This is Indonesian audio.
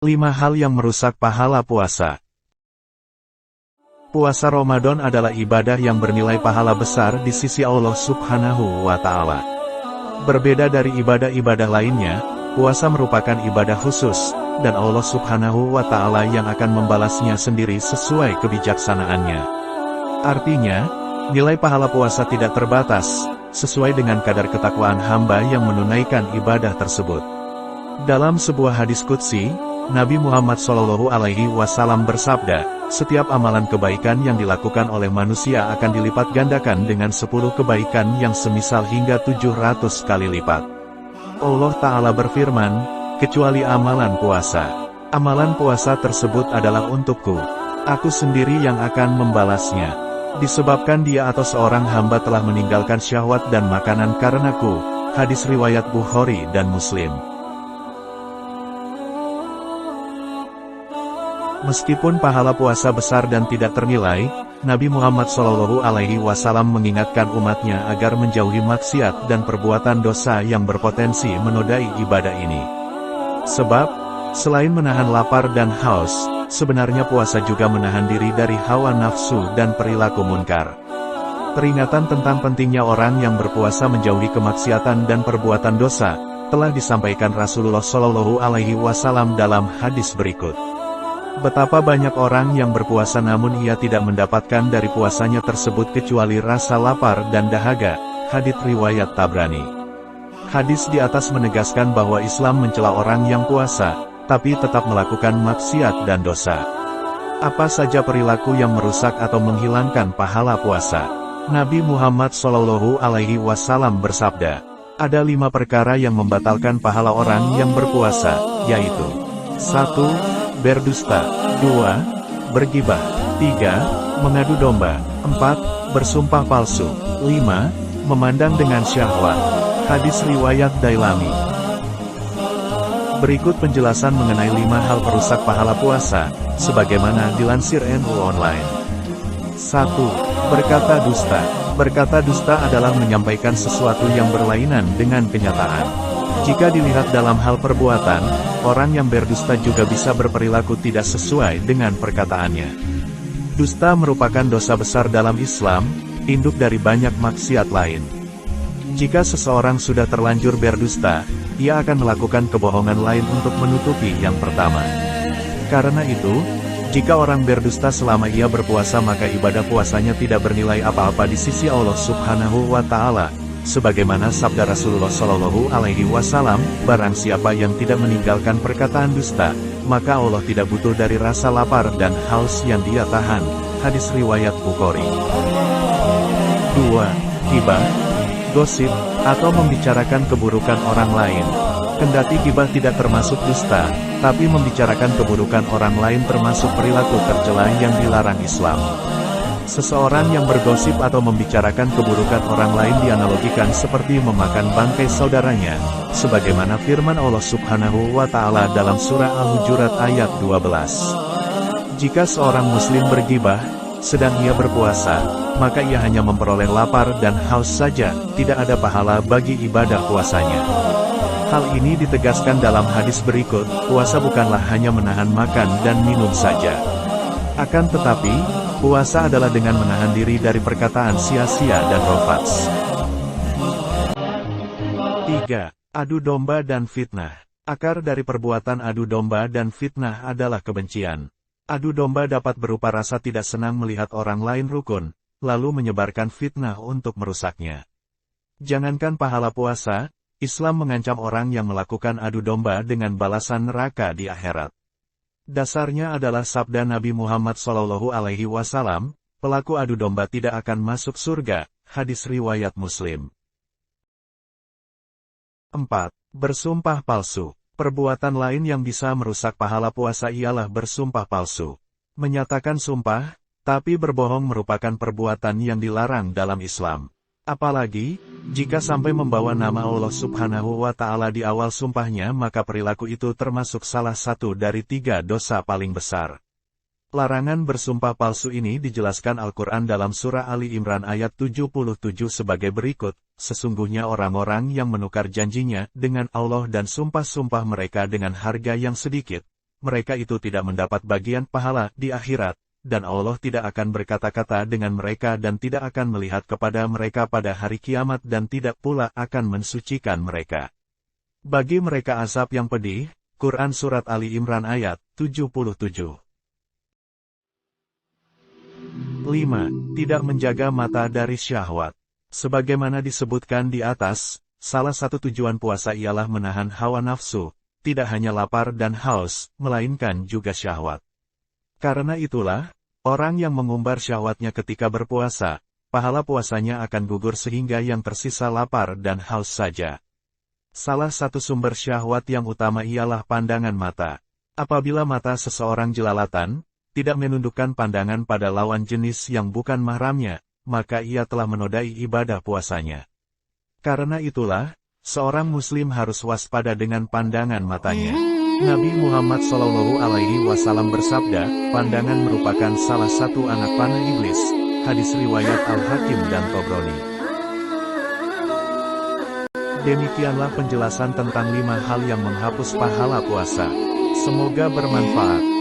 5 hal yang merusak pahala puasa. Puasa Ramadan adalah ibadah yang bernilai pahala besar di sisi Allah Subhanahu wa Ta'ala. Berbeda dari ibadah-ibadah lainnya, puasa merupakan ibadah khusus, dan Allah Subhanahu wa Ta'ala yang akan membalasnya sendiri sesuai kebijaksanaannya. Artinya, nilai pahala puasa tidak terbatas, sesuai dengan kadar ketakwaan hamba yang menunaikan ibadah tersebut. Dalam sebuah hadis qudsi, Nabi Muhammad SAW bersabda, setiap amalan kebaikan yang dilakukan oleh manusia akan dilipat gandakan dengan 10 kebaikan yang semisal hingga 700 kali lipat. Allah Ta'ala berfirman, kecuali amalan puasa. Amalan puasa tersebut adalah untukku. Aku sendiri yang akan membalasnya. Disebabkan dia atau seorang hamba telah meninggalkan syahwat dan makanan karenaku. Hadis riwayat Bukhari dan Muslim. Meskipun pahala puasa besar dan tidak ternilai, Nabi Muhammad SAW mengingatkan umatnya agar menjauhi maksiat dan perbuatan dosa yang berpotensi menodai ibadah ini. Sebab, selain menahan lapar dan haus, sebenarnya puasa juga menahan diri dari hawa nafsu dan perilaku munkar. Peringatan tentang pentingnya orang yang berpuasa menjauhi kemaksiatan dan perbuatan dosa, telah disampaikan Rasulullah SAW dalam hadis berikut. Betapa banyak orang yang berpuasa namun ia tidak mendapatkan dari puasanya tersebut kecuali rasa lapar dan dahaga. Hadits riwayat Tabrani. Hadis di atas menegaskan bahwa Islam mencela orang yang puasa, tapi tetap melakukan maksiat dan dosa. Apa saja perilaku yang merusak atau menghilangkan pahala puasa? Nabi Muhammad SAW bersabda, ada 5 perkara yang membatalkan pahala orang yang berpuasa, yaitu 1. Berdusta, 2. Bergibah, 3. Mengadu domba, 4. Bersumpah palsu, 5. Memandang dengan syahwat. Hadis riwayat Dailami. Berikut penjelasan mengenai 5 hal perusak pahala puasa, sebagaimana dilansir NU Online. 1. Berkata dusta. Berkata dusta adalah menyampaikan sesuatu yang berlainan dengan kenyataan. Jika dilihat dalam hal perbuatan, orang yang berdusta juga bisa berperilaku tidak sesuai dengan perkataannya. Dusta merupakan dosa besar dalam Islam, induk dari banyak maksiat lain. Jika seseorang sudah terlanjur berdusta, ia akan melakukan kebohongan lain untuk menutupi yang pertama. Karena itu, jika orang berdusta selama ia berpuasa maka ibadah puasanya tidak bernilai apa-apa di sisi Allah Subhanahu wa Ta'ala. Sebagaimana sabda Rasulullah SAW, barang siapa yang tidak meninggalkan perkataan dusta, maka Allah tidak butuh dari rasa lapar dan haus yang dia tahan. Hadis riwayat Bukhari. 2. Ghibah, gosip, atau membicarakan keburukan orang lain. Kendati ghibah tidak termasuk dusta, tapi membicarakan keburukan orang lain termasuk perilaku tercela yang dilarang Islam. Seseorang yang bergosip atau membicarakan keburukan orang lain dianalogikan seperti memakan bangkai saudaranya, sebagaimana firman Allah Subhanahu wa Ta'ala dalam surah Al-Hujurat ayat 12. Jika seorang muslim bergibah, sedang ia berpuasa, maka ia hanya memperoleh lapar dan haus saja, tidak ada pahala bagi ibadah puasanya. Hal ini ditegaskan dalam hadis berikut, puasa bukanlah hanya menahan makan dan minum saja. Akan tetapi, puasa adalah dengan menahan diri dari perkataan sia-sia dan rofats. 3. Adu domba dan fitnah. Akar dari perbuatan adu domba dan fitnah adalah kebencian. Adu domba dapat berupa rasa tidak senang melihat orang lain rukun, lalu menyebarkan fitnah untuk merusaknya. Jangankan pahala puasa, Islam mengancam orang yang melakukan adu domba dengan balasan neraka di akhirat. Dasarnya adalah sabda Nabi Muhammad SAW, pelaku adu domba tidak akan masuk surga, hadis riwayat Muslim. 4. Bersumpah palsu. Perbuatan lain yang bisa merusak pahala puasa ialah bersumpah palsu. Menyatakan sumpah, tapi berbohong merupakan perbuatan yang dilarang dalam Islam. Apalagi, jika sampai membawa nama Allah Subhanahu wa Ta'ala di awal sumpahnya maka perilaku itu termasuk salah satu dari 3 dosa paling besar. Larangan bersumpah palsu ini dijelaskan Al-Quran dalam surah Ali Imran ayat 77 sebagai berikut, sesungguhnya orang-orang yang menukar janjinya dengan Allah dan sumpah-sumpah mereka dengan harga yang sedikit, mereka itu tidak mendapat bagian pahala di akhirat, dan Allah tidak akan berkata-kata dengan mereka dan tidak akan melihat kepada mereka pada hari kiamat dan tidak pula akan mensucikan mereka. Bagi mereka azab yang pedih. Quran Surat Ali Imran ayat 77. 5. Tidak menjaga mata dari syahwat. Sebagaimana disebutkan di atas, salah satu tujuan puasa ialah menahan hawa nafsu, tidak hanya lapar dan haus, melainkan juga syahwat. Karena itulah, orang yang mengumbar syahwatnya ketika berpuasa, pahala puasanya akan gugur sehingga yang tersisa lapar dan haus saja. Salah satu sumber syahwat yang utama ialah pandangan mata. Apabila mata seseorang jelalatan, tidak menundukkan pandangan pada lawan jenis yang bukan mahramnya, maka ia telah menodai ibadah puasanya. Karena itulah, seorang muslim harus waspada dengan pandangan matanya. Nabi Muhammad SAW bersabda, pandangan merupakan salah satu anak panah iblis. Hadis riwayat Al-Hakim dan Tobroni. Demikianlah penjelasan tentang 5 hal yang menghapus pahala puasa. Semoga bermanfaat.